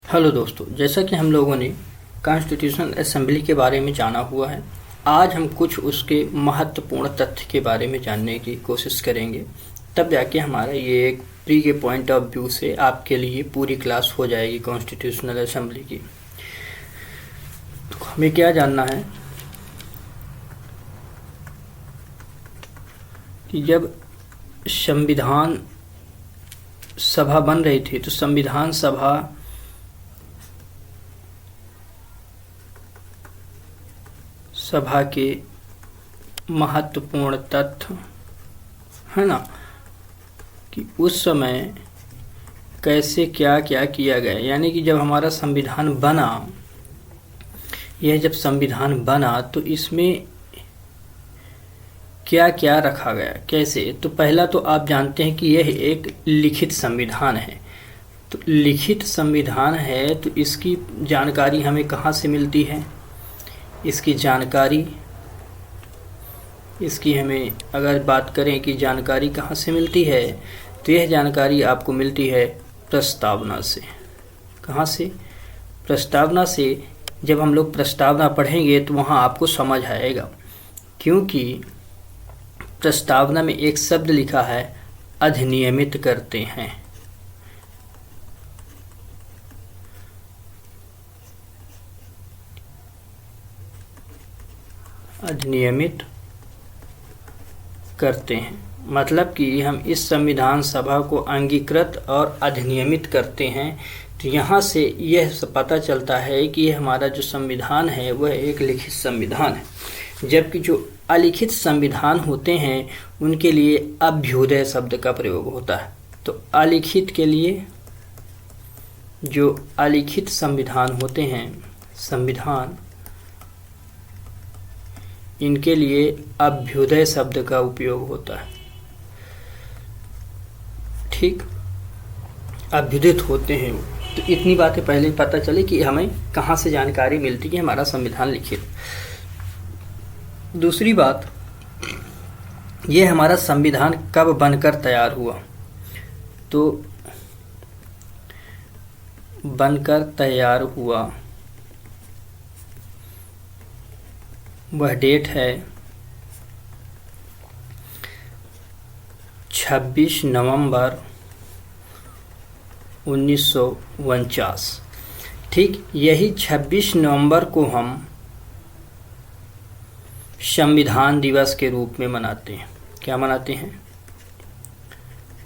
Hello दोस्तों, जैसा कि हम लोगों ने कॉन्स्टिट्यूशनल असेंबली के बारे में जाना हुआ है, आज हम कुछ उसके महत्वपूर्ण तथ्य के बारे में जानने की कोशिश करेंगे। तब जाके हमारा ये एक प्री के पॉइंट ऑफ व्यू से आपके लिए पूरी क्लास हो जाएगी कॉन्स्टिट्यूशनल असेंबली की। तो हमें क्या जानना है कि जब संविधान सभा बन रही थी तो संविधान सभा के महत्वपूर्ण तथ्य है ना कि उस समय कैसे क्या क्या किया गया। यानी कि जब हमारा संविधान बना, यह जब संविधान बना तो इसमें क्या क्या रखा गया, कैसे। तो पहला तो आप जानते हैं कि यह एक लिखित संविधान है। तो लिखित संविधान है तो इसकी जानकारी हमें कहाँ से मिलती है? इसकी हमें अगर बात करें कि जानकारी कहाँ से मिलती है, तो यह जानकारी आपको मिलती है प्रस्तावना से। कहाँ से? प्रस्तावना से। जब हम लोग प्रस्तावना पढ़ेंगे तो वहाँ आपको समझ आएगा, क्योंकि प्रस्तावना में एक शब्द लिखा है अधिनियमित करते हैं। अधिनियमित करते हैं मतलब कि हम इस संविधान सभा को अंगीकृत और अधिनियमित करते हैं। तो यहाँ से यह पता चलता है कि यह हमारा जो संविधान है वह एक लिखित संविधान है। जबकि जो अलिखित संविधान होते हैं उनके लिए अभ्युदय शब्द का प्रयोग होता है। तो अलिखित के लिए जो अलिखित संविधान होते हैं, इनके लिए अभ्युदय शब्द का उपयोग होता है। ठीक, अभ्युदित होते हैं। तो इतनी बातें पहले पता चले कि हमें कहाँ से जानकारी मिलती है हमारा संविधान लिखित। दूसरी बात, ये हमारा संविधान कब बनकर तैयार हुआ? तो बनकर तैयार हुआ वह डेट है 26 नवंबर 1949। ठीक, यही 26 नवंबर को हम संविधान दिवस के रूप में मनाते हैं। क्या मनाते हैं?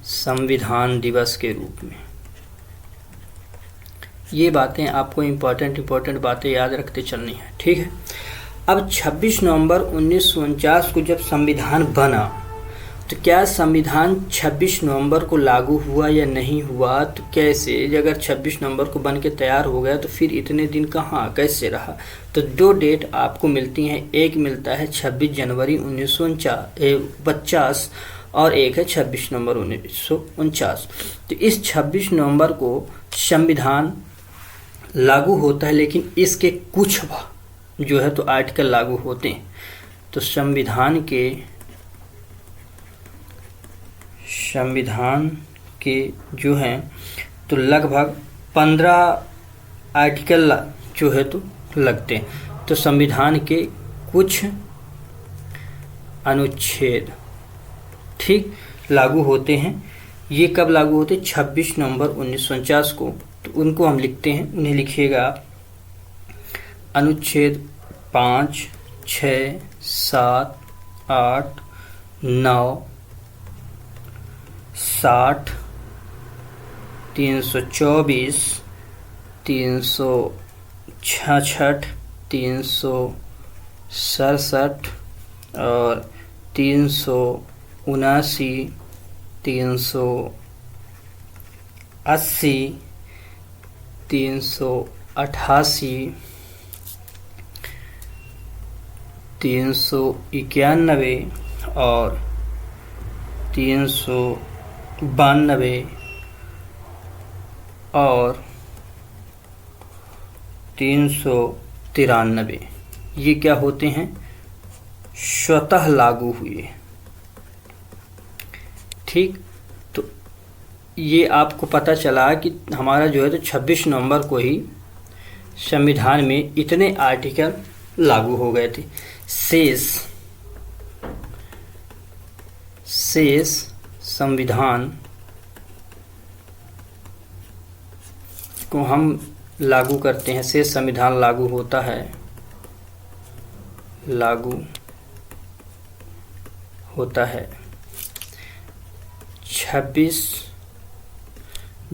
संविधान दिवस के रूप में। ये बातें आपको इम्पोर्टेंट बातें याद रखते चलनी है। ठीक है। अब 26 नवंबर 1949 को जब संविधान बना, तो क्या संविधान 26 नवंबर को लागू हुआ या नहीं हुआ? तो कैसे, अगर 26 नवंबर को बन के तैयार हो गया तो फिर इतने दिन कहाँ, कैसे रहा? तो दो डेट आपको मिलती हैं। एक मिलता है 26 जनवरी 1950 और एक है 26 नवंबर 1949। तो इस 26 नवंबर को संविधान लागू होता है, लेकिन इसके कुछ जो है तो आर्टिकल लागू होते हैं। तो संविधान के जो हैं तो लगभग 15 आर्टिकल जो है तो लगते हैं। तो संविधान के कुछ अनुच्छेद ठीक लागू होते हैं। ये कब लागू होते हैं? 26 नवंबर 1949 को। तो उनको हम लिखते हैं, उन्हें लिखिएगा अनुच्छेद 5, 6, 7, 8, 9, 60, 324, 366, 367 और 379, 380, 388, 391 और 392 और 393 ये क्या होते हैं? स्वतः लागू हुए। ठीक, तो ये आपको पता चला कि हमारा जो है तो 26 नवंबर को ही संविधान में इतने आर्टिकल लागू हो गए थे। शेष संविधान को हम लागू करते हैं, शेष संविधान लागू होता है, लागू होता है 26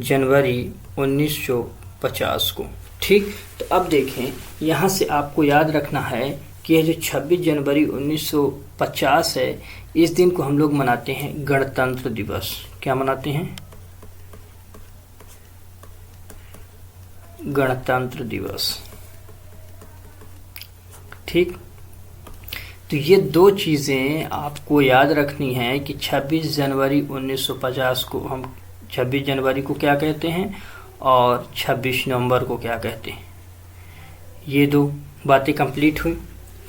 जनवरी 1950 को। ठीक, तो अब देखें, यहाँ से आपको याद रखना है कि यह जो 26 जनवरी 1950 है, इस दिन को हम लोग मनाते हैं गणतंत्र दिवस। क्या मनाते हैं? गणतंत्र दिवस। ठीक, तो ये दो चीज़ें आपको याद रखनी है कि 26 जनवरी 1950 को हम 26 जनवरी को क्या कहते हैं और 26 नवंबर को क्या कहते हैं। ये दो बातें कंप्लीट हुई,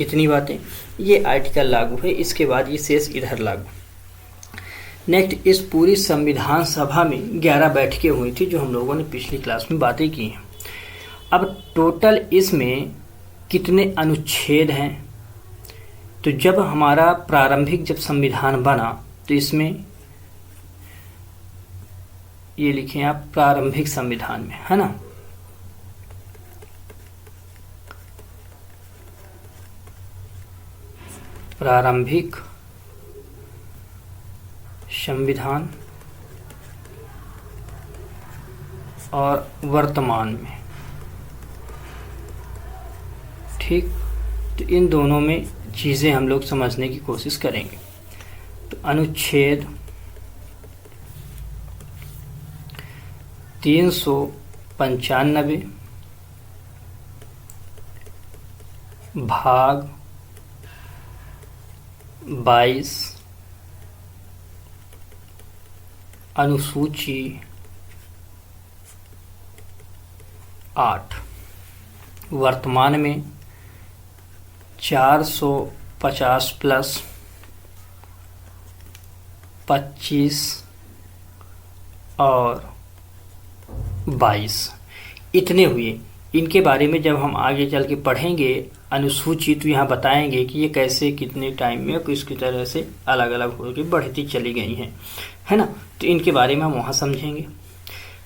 इतनी बातें, ये आर्टिकल लागू है। इसके बाद ये शेष इधर लागू। नेक्स्ट, इस पूरी संविधान सभा में 11 बैठकें हुई थी, जो हम लोगों ने पिछली क्लास में बातें की हैं। अब टोटल इसमें कितने अनुच्छेद हैं? तो जब हमारा प्रारंभिक जब संविधान बना तो इसमें ये लिखें आप, प्रारंभिक संविधान में, है ना, प्रारंभिक संविधान और वर्तमान में। ठीक, तो इन दोनों में चीज़ें हम लोग समझने की कोशिश करेंगे। तो अनुच्छेद 395 भाग 22 अनुसूची 8 वर्तमान में 450 प्लस 25 और 22 इतने हुए। इनके बारे में जब हम आगे चल के पढ़ेंगे अनुसूची, तो यहाँ बताएंगे कि ये कैसे कितने टाइम में किसकी तरह से अलग अलग होकर बढ़ती चली गई हैं, है ना। तो इनके बारे में हम वहाँ समझेंगे।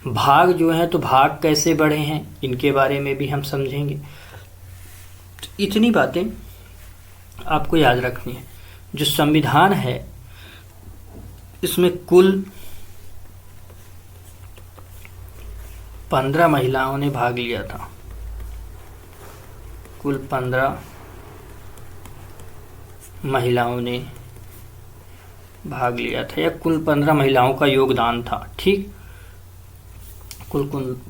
भाग जो है, तो भाग कैसे बढ़े हैं, इनके बारे में भी हम समझेंगे। तो इतनी बातें आपको याद रखनी है। जो संविधान है, इसमें कुल 15 महिलाओं ने भाग लिया था। कुल 15 महिलाओं ने भाग लिया था, या कुल 15 महिलाओं का योगदान था। ठीक, कुल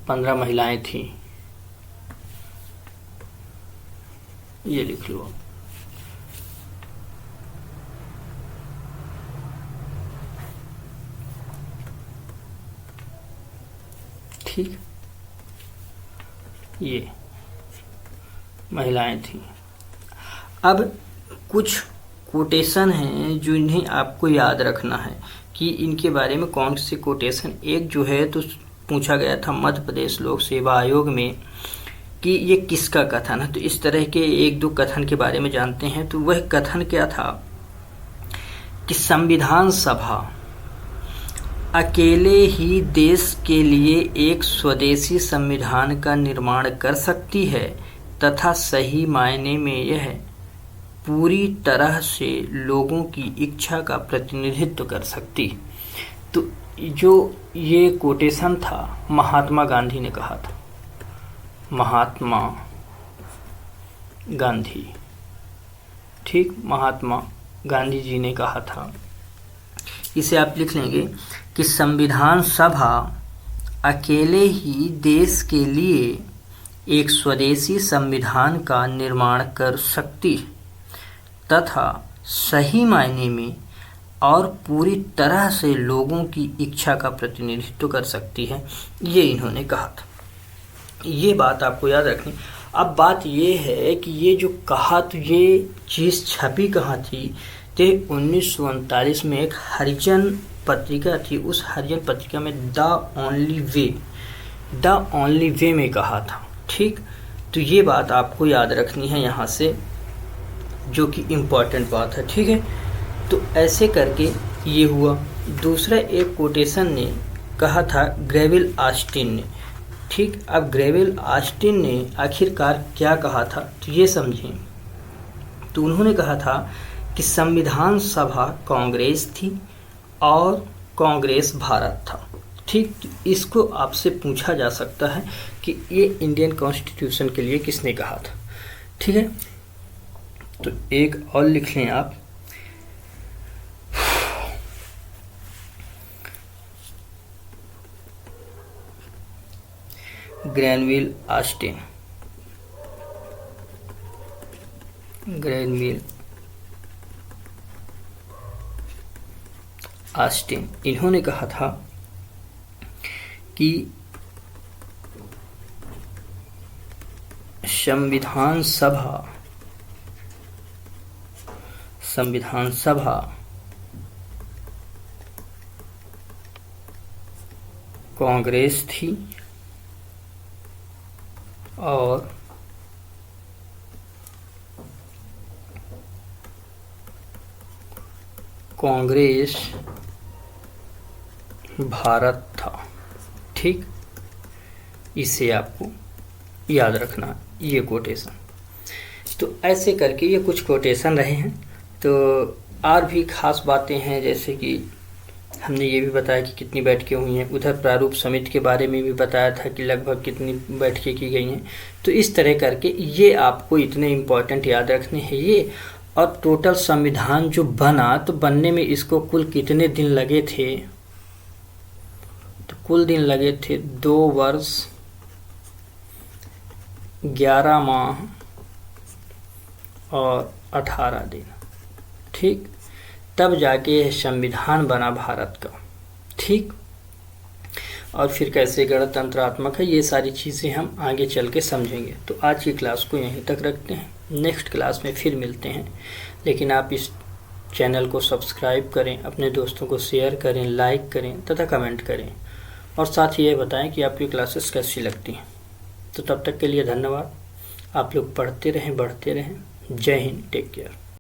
15 महिलाएं थी, ये लिख लो। ठीक, ये महिलाएं थी। अब कुछ कोटेशन हैं जो इन्हें आपको याद रखना है कि इनके बारे में कौन से कोटेशन। एक जो है तो पूछा गया था मध्य प्रदेश लोक सेवा आयोग में कि ये किसका कथन है। तो इस तरह के एक दो कथन के बारे में जानते हैं। तो वह कथन क्या था कि संविधान सभा अकेले ही देश के लिए एक स्वदेशी संविधान का निर्माण कर सकती है तथा सही मायने में यह पूरी तरह से लोगों की इच्छा का प्रतिनिधित्व कर सकती। तो जो ये कोटेशन था महात्मा गांधी ने कहा था, महात्मा गांधी। ठीक, महात्मा गांधी जी ने कहा था। इसे आप लिख लेंगे कि संविधान सभा अकेले ही देश के लिए एक स्वदेशी संविधान का निर्माण कर सकती तथा सही मायने में और पूरी तरह से लोगों की इच्छा का प्रतिनिधित्व कर सकती है, ये इन्होंने कहा था। ये बात आपको याद रखनी। अब बात ये है कि ये जो कहा, तो ये चीज़ छपी कहाँ थी? तो 1939 में एक हरिजन पत्रिका थी, उस हरिजन पत्रिका में द ओनली वे में कहा था। ठीक, तो ये बात आपको याद रखनी है यहाँ से, जो कि इम्पोर्टेंट बात है। ठीक है, तो ऐसे करके ये हुआ। दूसरा एक कोटेशन ने कहा था ग्रेविल ऑस्टिन ने। ठीक, अब ग्रेविल ऑस्टिन ने आखिरकार क्या कहा था तो ये समझें। तो उन्होंने कहा था कि संविधान सभा कांग्रेस थी और कांग्रेस भारत था। ठीक, इसको आपसे पूछा जा सकता है कि ये इंडियन कॉन्स्टिट्यूशन के लिए किसने कहा था। ठीक है, तो एक और लिख लें आप, ग्रेविल ऑस्टिन, इन्होंने कहा था कि संविधान सभा कांग्रेस थी और कांग्रेस भारत था। ठीक, इसे आपको याद रखना ये कोटेशन। तो ऐसे करके ये कुछ कोटेशन रहे हैं। तो और भी खास बातें हैं, जैसे कि हमने ये भी बताया कि कितनी बैठकें हुई हैं, उधर प्रारूप समिति के बारे में भी बताया था कि लगभग कितनी बैठकें की गई हैं। तो इस तरह करके ये आपको इतने इम्पोर्टेंट याद रखने हैं ये। और टोटल संविधान जो बना, तो बनने में इसको कुल कितने दिन लगे थे, तो कुल दिन लगे थे 2 वर्ष 11 माह और 18 दिन। ठीक, तब जाके संविधान बना भारत का। ठीक, और फिर कैसे गणतंत्रात्मक है, ये सारी चीज़ें हम आगे चल के समझेंगे। तो आज की क्लास को यहीं तक रखते हैं, नेक्स्ट क्लास में फिर मिलते हैं। लेकिन आप इस चैनल को सब्सक्राइब करें, अपने दोस्तों को शेयर करें, लाइक करें तथा कमेंट करें, और साथ ही ये बताएं कि आपकी क्लासेस कैसी लगती हैं। तो तब तक के लिए धन्यवाद। आप लोग पढ़ते रहें, बढ़ते रहें। जय हिंद, टेक केयर।